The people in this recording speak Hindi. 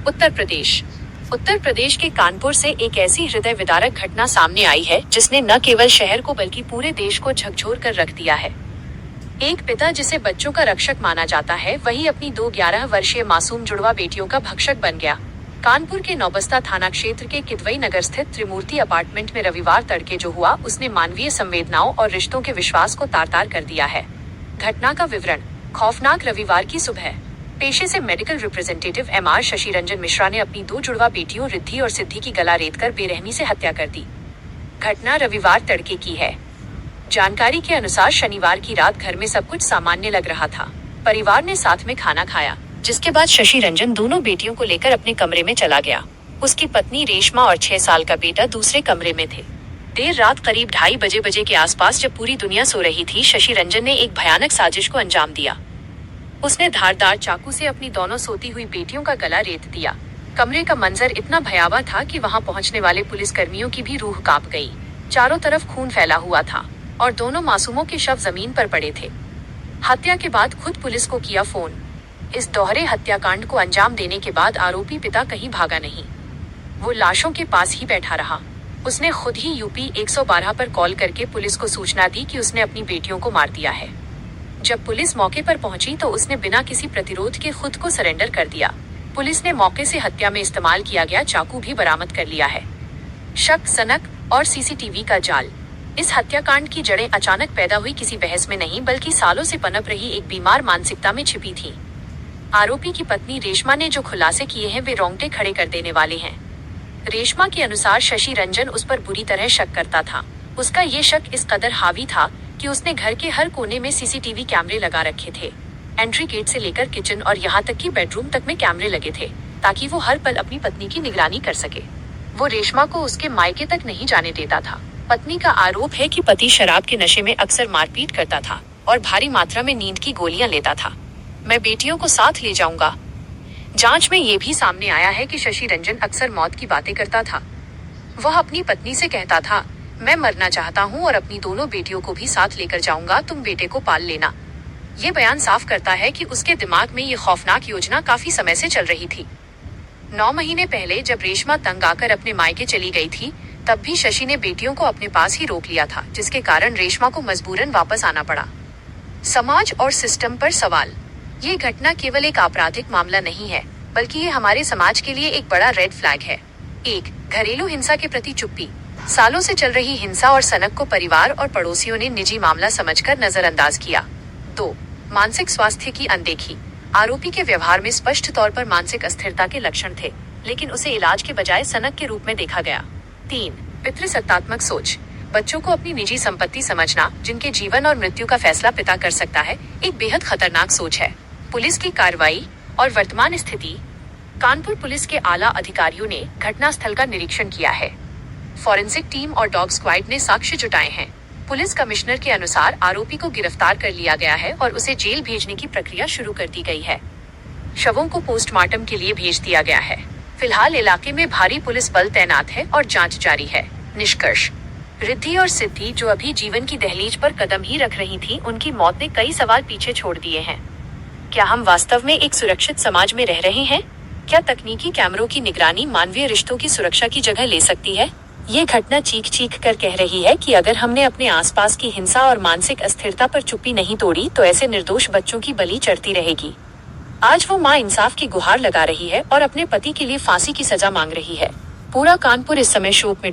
उत्तर प्रदेश के कानपुर से एक ऐसी हृदय विदारक घटना सामने आई है जिसने न केवल शहर को बल्कि पूरे देश को झकझोर कर रख दिया है। एक पिता जिसे बच्चों का रक्षक माना जाता है, वही अपनी 2 11 वर्षीय मासूम जुड़वा बेटियों का भक्षक बन गया। कानपुर के नौबस्ता थाना क्षेत्र के किदवई नगर स्थित त्रिमूर्ति अपार्टमेंट में रविवार तड़के जो हुआ उसने मानवीय संवेदनाओं और रिश्तों के विश्वास को तार तार कर दिया है। घटना का विवरण। खौफनाक रविवार की सुबह पेशे से medical representative MR Shashi Ranjan Mishra ने अपनी 2 जुड़वा बेटियों रिद्धि और सिद्धि की गला रेतकर बेरहमी से हत्या कर दी। घटना रविवार तड़के की है। जानकारी के अनुसार शनिवार की रात घर में सब कुछ सामान्य लग रहा था। परिवार ने साथ में खाना खाया, जिसके बाद शशि रंजन दोनों बेटियों को लेकर अपने कमरे में चला गया। उसकी पत्नी रेशमा और 6 साल का बेटा दूसरे कमरे में थे। देर रात करीब 2:30 बजे के आसपास जब पूरी दुनिया सो रही थी, शशि रंजन ने एक भयानक साजिश को अंजाम दिया। उसने धारदार चाकू से अपनी दोनों सोती हुई बेटियों का गला रेत दिया। कमरे का मंजर इतना भयावह था कि वहां पहुंचने वाले पुलिसकर्मियों की भी रूह कांप गई। चारों तरफ खून फैला हुआ था और दोनों मासूमों के शव जमीन पर पड़े थे। हत्या के बाद खुद पुलिस को किया फोन। इस दोहरे हत्याकांड को अंजाम देने के बाद आरोपी पिता कहीं भागा नहीं, वो लाशों के पास ही बैठा रहा। उसने खुद ही यूपी 112 पर कॉल करके पुलिस को सूचना दी कि उसने अपनी बेटियों को मार दिया है। जब पुलिस मौके पर पहुंची तो उसने बिना किसी प्रतिरोध के खुद को सरेंडर कर दिया। पुलिस ने मौके से हत्या में इस्तेमाल किया गया चाकू भी बरामद कर लिया है। शक, सनक और सीसीटीवी का जाल। इस हत्याकांड की जड़ें अचानक पैदा हुई किसी बहस में नहीं, बल्कि सालों से पनप रही एक बीमार मानसिकता में छिपी थी। आरोपी की पत्नी रेशमा ने जो खुलासे किए हैं वे रोंगटे खड़े कर देने वाले हैं। रेशमा के अनुसार शशि रंजन उस पर बुरी तरह शक करता था। उसका ये शक इस कदर हावी था कि उसने घर के हर कोने में सीसीटीवी कैमरे लगा रखे थे। एंट्री गेट से लेकर किचन और यहाँ तक कि बेडरूम तक में कैमरे लगे थे, ताकि वो हर पल अपनी पत्नी की निगरानी कर सके। वो रेशमा को उसके मायके तक नहीं जाने देता था। पत्नी का आरोप है कि पति शराब के नशे में अक्सर मारपीट करता था और भारी मात्रा में नींद की गोलियां लेता था। मैं बेटियों को साथ ले जाऊंगा। जांच में ये भी सामने आया है कि शशि रंजन अक्सर मौत की बातें करता था। वह अपनी पत्नी से कहता था, मैं मरना चाहता हूँ और अपनी दोनों बेटियों को भी साथ लेकर जाऊंगा, तुम बेटे को पाल लेना। ये बयान साफ करता है कि उसके दिमाग में ये खौफनाक योजना काफी समय से चल रही थी। 9 महीने पहले जब रेशमा तंग आकर अपने मायके चली गई थी, तब भी शशि ने बेटियों को अपने पास ही रोक लिया था, जिसके कारण रेशमा को मजबूरन वापस आना पड़ा। समाज और सिस्टम पर सवाल। ये घटना केवल एक आपराधिक मामला नहीं है, बल्कि ये हमारे समाज के लिए एक बड़ा रेड फ्लैग है। 1. घरेलू हिंसा के प्रति चुप्पी। सालों से चल रही हिंसा और सनक को परिवार और पड़ोसियों ने निजी मामला समझकर नजरअंदाज किया। 2. मानसिक स्वास्थ्य की अनदेखी। आरोपी के व्यवहार में स्पष्ट तौर पर मानसिक अस्थिरता के लक्षण थे, लेकिन उसे इलाज के बजाय सनक के रूप में देखा गया। 3. पितृसत्तात्मक सोच। बच्चों को अपनी निजी संपत्ति समझना, जिनके जीवन और मृत्यु का फैसला पिता कर सकता है, एक बेहद खतरनाक सोच है। पुलिस की कार्रवाई और वर्तमान स्थिति। कानपुर पुलिस के आला अधिकारियों ने घटनास्थल का निरीक्षण किया है। फॉरेंसिक टीम और डॉग स्क्वाड ने साक्ष्य जुटाए हैं। पुलिस कमिश्नर के अनुसार आरोपी को गिरफ्तार कर लिया गया है और उसे जेल भेजने की प्रक्रिया शुरू कर दी गई है। शवों को पोस्टमार्टम के लिए भेज दिया गया है। फिलहाल इलाके में भारी पुलिस बल तैनात है और जांच जारी है। निष्कर्ष। रिद्धि और सिद्धि, जो अभी जीवन की दहलीज पर कदम ही रख रही थी, उनकी मौत ने कई सवाल पीछे छोड़ दिए हैं। क्या हम वास्तव में एक सुरक्षित समाज में रह रहे हैं? क्या तकनीकी कैमरों की निगरानी मानवीय रिश्तों की सुरक्षा की जगह ले सकती है? ये घटना चीख चीख कर कह रही है कि अगर हमने अपने आसपास की हिंसा और मानसिक अस्थिरता पर चुप्पी नहीं तोड़ी, तो ऐसे निर्दोष बच्चों की बलि चढ़ती रहेगी। आज वो माँ इंसाफ की गुहार लगा रही है और अपने पति के लिए फांसी की सजा मांग रही है। पूरा कानपुर इस समय शोक में डूबा